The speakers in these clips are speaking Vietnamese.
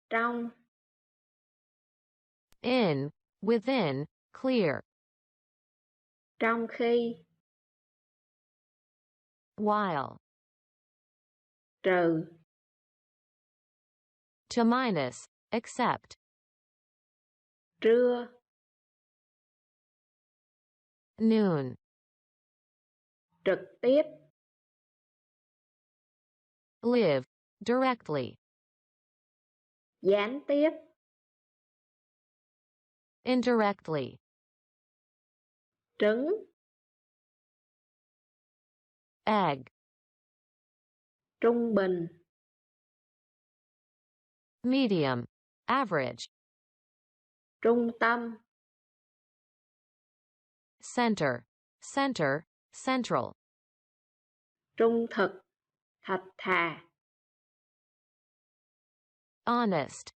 Trong. In, within, clear. Trong khi. While. Trừ. To minus, except. Trưa. Noon. Trực tiếp. Live, directly. Gián tiếp. Indirectly. Trứng. Egg. Trung bình. Medium, average. Trung tâm. Center, center, central. Trung thực. Thật thà. Honest.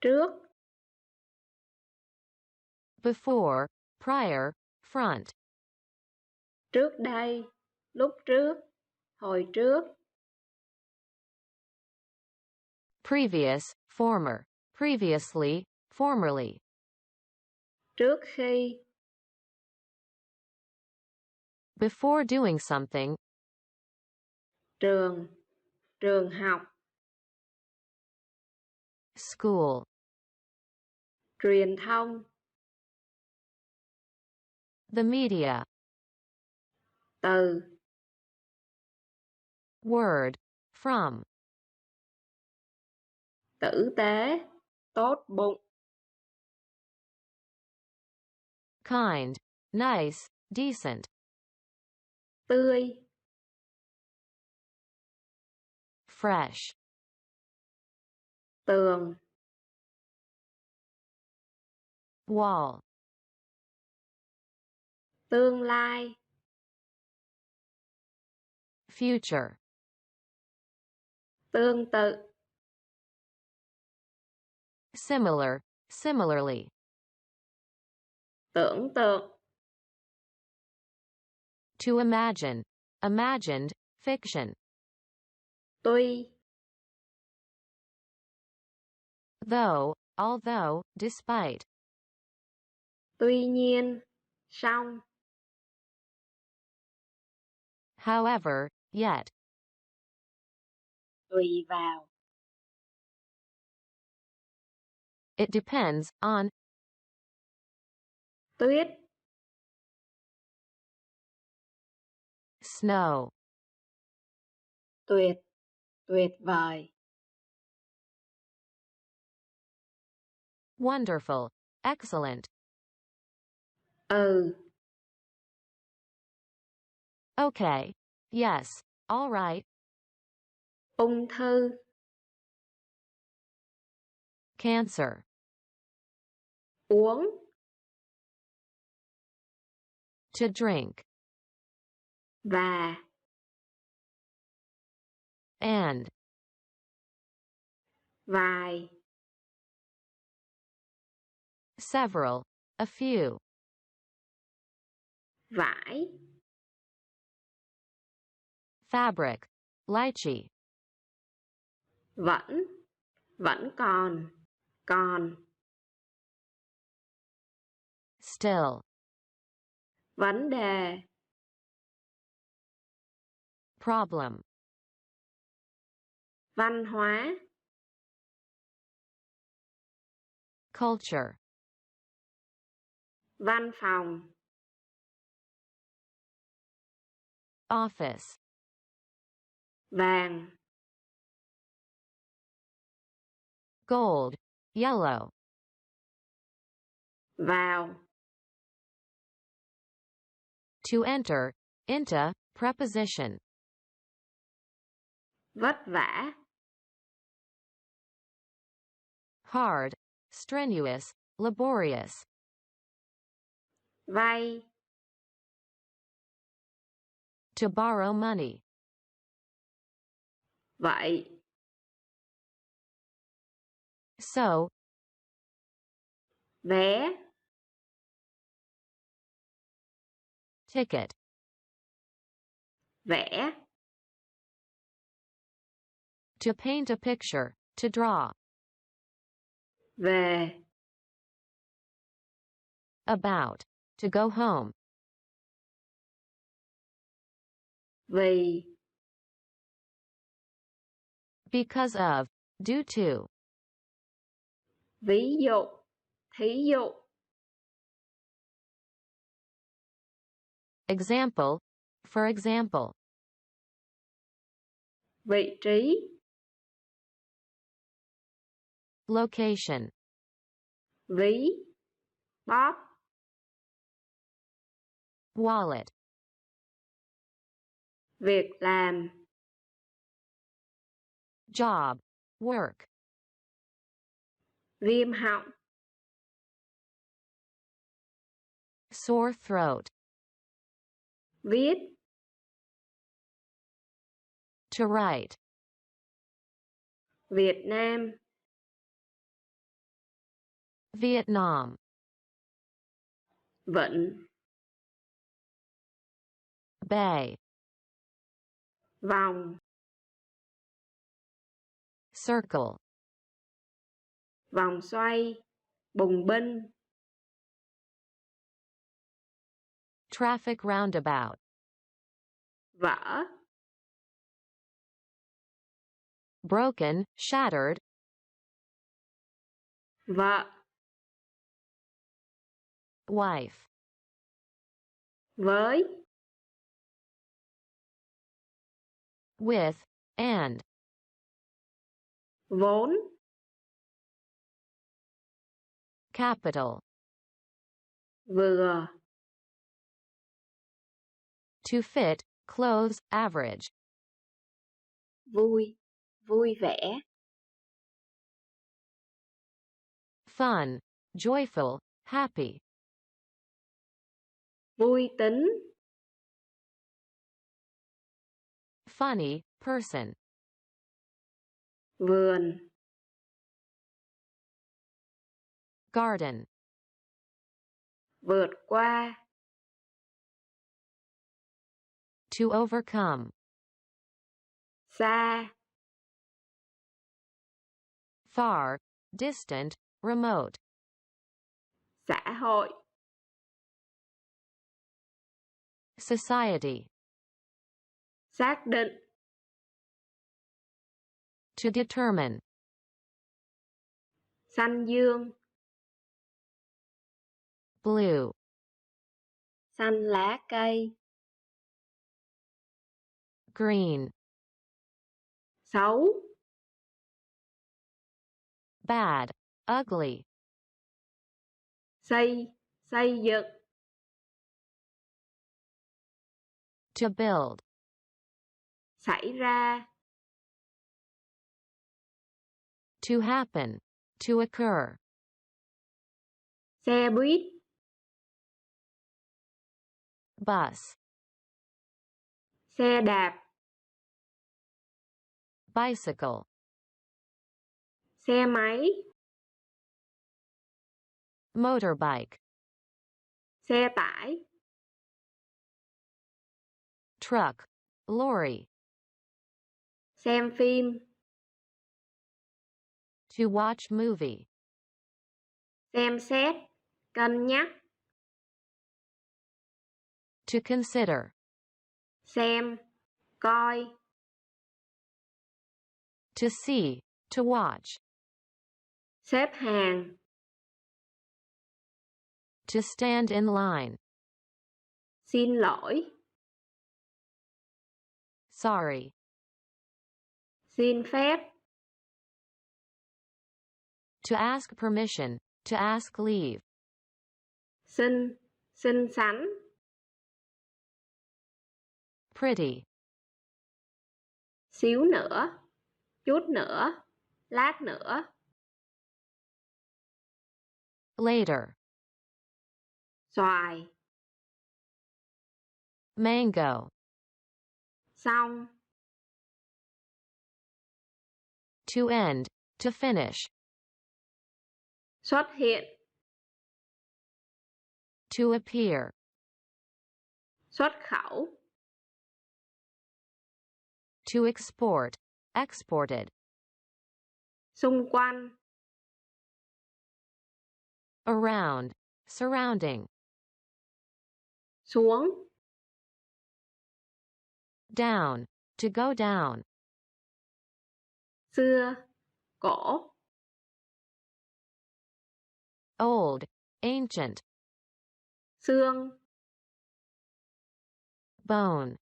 Trước. Before, prior, front. Trước đây. Lúc trước. Hồi trước. Previous, former. Previously, formerly. Trước khi. Before doing something. Trường. Trường học. School. Truyền thông. The media. Từ. Word, from. Tử tế. Tốt bụng. Kind, nice, decent. Tươi. Fresh. Tường. Wall. Tương lai. Future. Tương tự. Similar, similarly. Tưởng tượng. To imagine, imagined, fiction. Tuy. Though, although, despite. Tuy nhiên. Song. However, yet. Tùy vào. It depends on. Tuyết. Snow. Tuyệt. Tuyệt vời. Wonderful, excellent. Ừ. Okay. Yes, all right. Ung thư. Cancer. Uống. To drink. Và. And. Vài. Several, a few. Vải. Fabric, lychee. Vẫn. Vẫn còn. Còn. Still. Vấn đề. Problem. Văn hóa. Culture. Văn phòng. Office. Vàng. Gold, yellow. Vào. To enter, into, preposition. Vất vả. Hard, strenuous, laborious. Vay. To borrow money. Vậy. So. Vé. Ticket. Vẽ. To paint a picture, to draw. Về. About, to go home. Vì. Because of, due to. Ví dụ. Thí dụ. Example, for example. Vị trí. Location. Ví. Bóp. Wallet. Việc làm. Job, work. Viêm họng. Sore throat. Viết. To write. Việt Nam. Vietnam. Vịnh. Bay. Vòng. Circle. Vòng xoay. Bùng binh. Traffic roundabout. Vỡ. Broken, shattered. Vợ. Wife. Với. With, and. Vốn. Capital. Vừa. To fit, clothes, average. Vui. Vui vẻ. Fun, joyful, happy. Vui tính. Funny, person. Vườn. Garden. Vượt qua. To overcome. Xa. Far, distant, remote. Xã hội. Society. Xác định. To determine. Xanh dương. Blue. Xanh lá cây. Green. Xấu. Bad, ugly. Xây. Xây dựng. To build. Xảy ra. To happen. To occur. Xe buýt. Bus. Xe đạp. Bicycle. Xe máy. Motorbike. Xe tải. Truck. Lorry. Xem phim. To watch movie. Xem xét. Cân nhắc. To consider. Xem. Coi. To see. To watch. Xếp hàng. To stand in line. Xin lỗi. Sorry. Xin phép. To ask permission. To ask leave. Xinh. Xinh xắn. Pretty. Xíu nữa. Chút nữa. Lát nữa. Later. Xoài. Mango. Xong. To end. To finish. Xuất hiện. To appear. Xuất khẩu. To export. Exported. xung quanh, around, surrounding, xuống, down, to go down, xưa, cổ, old, ancient, xương, bone,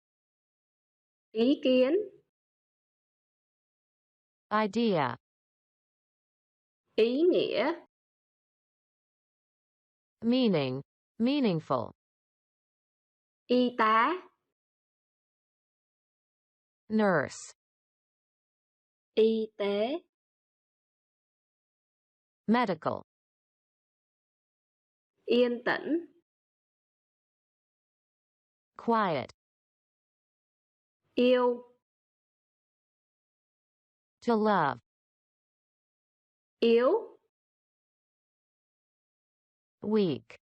ý kiến, idea, ý nghĩa, meaning, meaningful, y tá, nurse, y tế, medical, yên tĩnh, quiet, yêu, to love, yếu, weak,